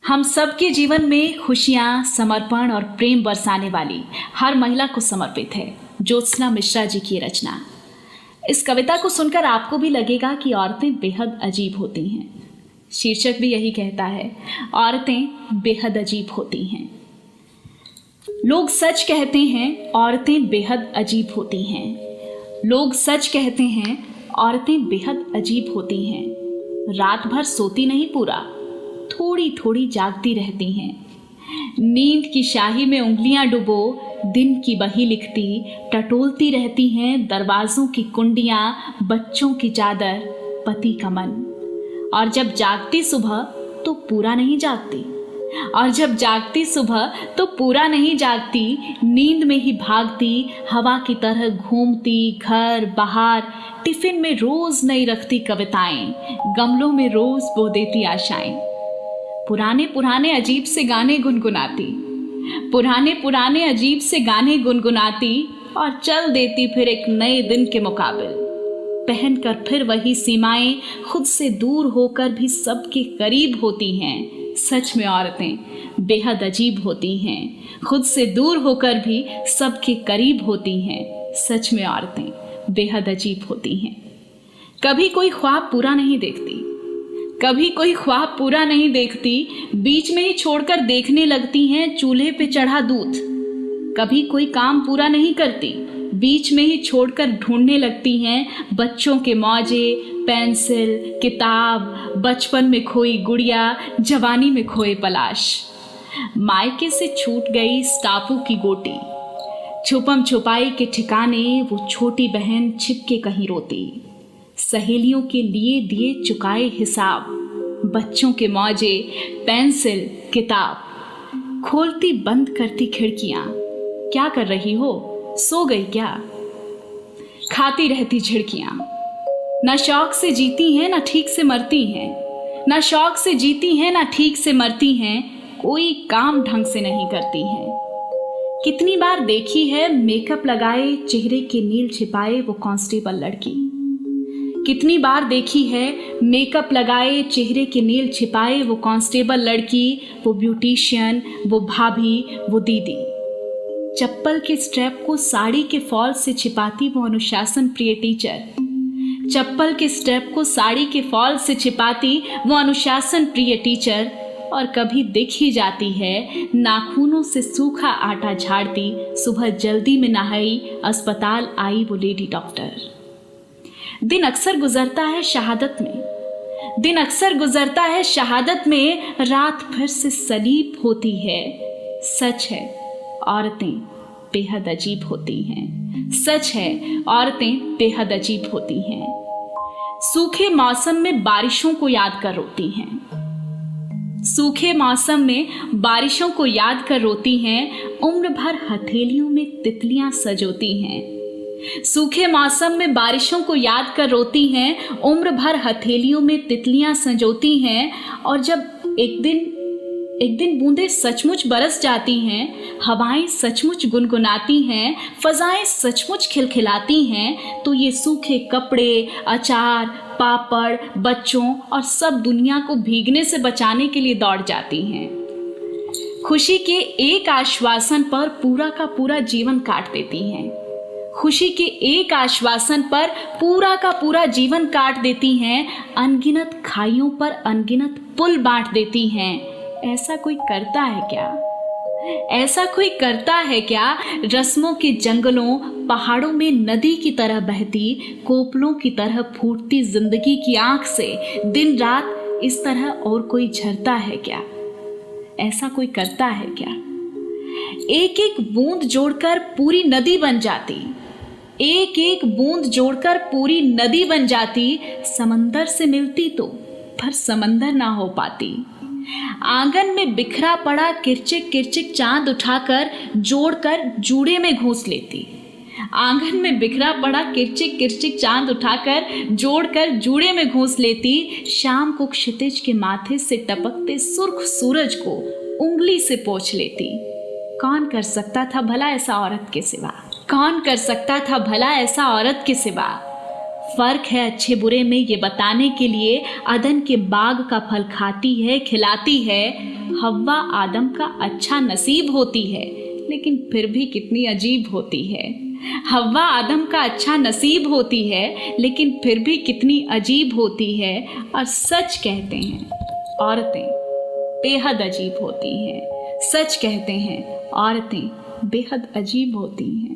हम सबके जीवन में खुशियाँ, समर्पण और प्रेम बरसाने वाली हर महिला को समर्पित है ज्योत्सना मिश्रा जी की रचना। इस कविता को सुनकर आपको भी लगेगा कि औरतें बेहद अजीब होती हैं। शीर्षक भी यही कहता है, औरतें बेहद अजीब होती हैं। लोग सच कहते हैं, औरतें बेहद अजीब होती हैं। लोग सच कहते हैं, औरतें बेहद अजीब होती हैं। रात भर सोती नहीं पूरा, थोड़ी थोड़ी जागती रहती हैं। नींद की शाही में उंगलियां डुबो दिन की बही लिखती, टटोलती रहती हैं दरवाज़ों की कुंडियां, बच्चों की चादर, पति का मन। और जब जागती सुबह तो पूरा नहीं जागती, और जब जागती सुबह तो पूरा नहीं जागती, नींद में ही भागती, हवा की तरह घूमती, घर बाहर, टिफिन में रोज नई रखती कविताएं, गमलों में रोज बो देती आशाएं। पुराने पुराने अजीब से गाने गुनगुनाती, पुराने पुराने अजीब से गाने गुनगुनाती, और चल देती फिर एक नए दिन के मुकाबिल, पहनकर फिर वही सीमाएं, खुद से दूर होकर भी सबके करीब होती हैं। सच में औरतें बेहद अजीब होती हैं, खुद से दूर होकर भी सबके करीब होती हैं। सच में औरतें बेहद अजीब होती हैं। कभी कोई ख्वाब पूरा नहीं देखती, कभी कोई ख्वाब पूरा नहीं देखती, बीच में ही छोड़कर देखने लगती हैं चूल्हे पे चढ़ा दूध। कभी कोई काम पूरा नहीं करती, बीच में ही छोड़कर ढूंढने लगती हैं बच्चों के मौजे, पेंसिल, किताब, बचपन में खोई गुड़िया, जवानी में खोए पलाश। मायके से छूट गई इस टापू की गोटी, छुपम छुपाई के ठिकाने वो छोटी बहन छिपके कहीं रोती। सहेलियों के लिए दिए चुकाए हिसाब, बच्चों के मौजे, पेंसिल, किताब। खोलती बंद करती खिड़कियां, क्या कर रही हो, सो गई क्या? खाती रहती झिड़कियां। ना शौक से जीती हैं ना ठीक से मरती हैं, ना शौक से जीती हैं ना ठीक से मरती हैं, कोई काम ढंग से नहीं करती हैं। कितनी बार देखी है मेकअप लगाए चेहरे के नील छिपाए वो कांस्टेबल लड़की, कितनी बार देखी है मेकअप लगाए चेहरे के नील छिपाए वो कांस्टेबल लड़की, वो ब्यूटिशियन, वो भाभी, वो दीदी। चप्पल के स्ट्रैप को साड़ी के फॉल से छिपाती वो अनुशासन प्रिय टीचर, चप्पल के स्ट्रैप को साड़ी के फॉल से छिपाती वो अनुशासन प्रिय टीचर। और कभी दिख ही जाती है नाखूनों से सूखा आटा झाड़ती, सुबह जल्दी में नहाई, अस्पताल आई वो लेडी डॉक्टर। दिन अक्सर गुजरता है शहादत में, दिन अक्सर गुजरता है शहादत में, रात फिर से सलीब होती है। सच है औरतें बेहद अजीब होती हैं, सच है औरतें बेहद अजीब होती हैं। सूखे मौसम में बारिशों को याद कर रोती हैं, सूखे मौसम में बारिशों को याद कर रोती हैं, उम्र भर हथेलियों में तितलियां सजोती हैं। सूखे मौसम में बारिशों को याद कर रोती हैं, उम्र भर हथेलियों में तितलियां संजोती हैं। और जब एक दिन बूंदें सचमुच बरस जाती हैं, हवाएं सचमुच गुनगुनाती हैं, फजाएं सचमुच खिलखिलाती हैं, तो ये सूखे कपड़े, अचार, पापड़, बच्चों और सब दुनिया को भीगने से बचाने के लिए दौड़ जाती हैं। खुशी के एक आश्वासन पर पूरा का पूरा जीवन काट देती हैं, खुशी के एक आश्वासन पर पूरा का पूरा जीवन काट देती हैं, अनगिनत खाइयों पर अनगिनत पुल बांट देती हैं। ऐसा कोई करता है क्या, ऐसा कोई करता है क्या? रस्मों के जंगलों, पहाड़ों में नदी की तरह बहती, कोपलों की तरह फूटती जिंदगी की आंख से दिन रात इस तरह और कोई झरता है क्या? ऐसा कोई करता है क्या? एक एक बूंद जोड़कर पूरी नदी बन जाती, एक एक बूंद जोड़कर पूरी नदी बन जाती, समंदर से मिलती तो पर समंदर ना हो पाती। आंगन में बिखरा पड़ा किरचिक किरचिक चांद उठाकर जोड़कर जूड़े में घोंस लेती, आंगन में बिखरा पड़ा किरचिक किरचिक चांद उठाकर जोड़कर जूड़े में घोंस लेती। शाम को क्षितिज के माथे से टपकते सुर्ख सूरज को उंगली से पोंछ लेती। कौन कर सकता था भला ऐसा औरत के सिवा, कौन कर सकता था भला ऐसा औरत के सिवा। फर्क है अच्छे बुरे में ये बताने के लिए, अदन के बाग का फल खाती है, खिलाती है, हव्वा आदम का अच्छा नसीब होती है, लेकिन फिर भी कितनी अजीब होती है। हव्वा आदम का अच्छा नसीब होती है, लेकिन फिर भी कितनी अजीब होती है। और सच कहते हैं औरतें बेहद अजीब होती हैं। सच कहते हैं औरतें बेहद अजीब होती हैं।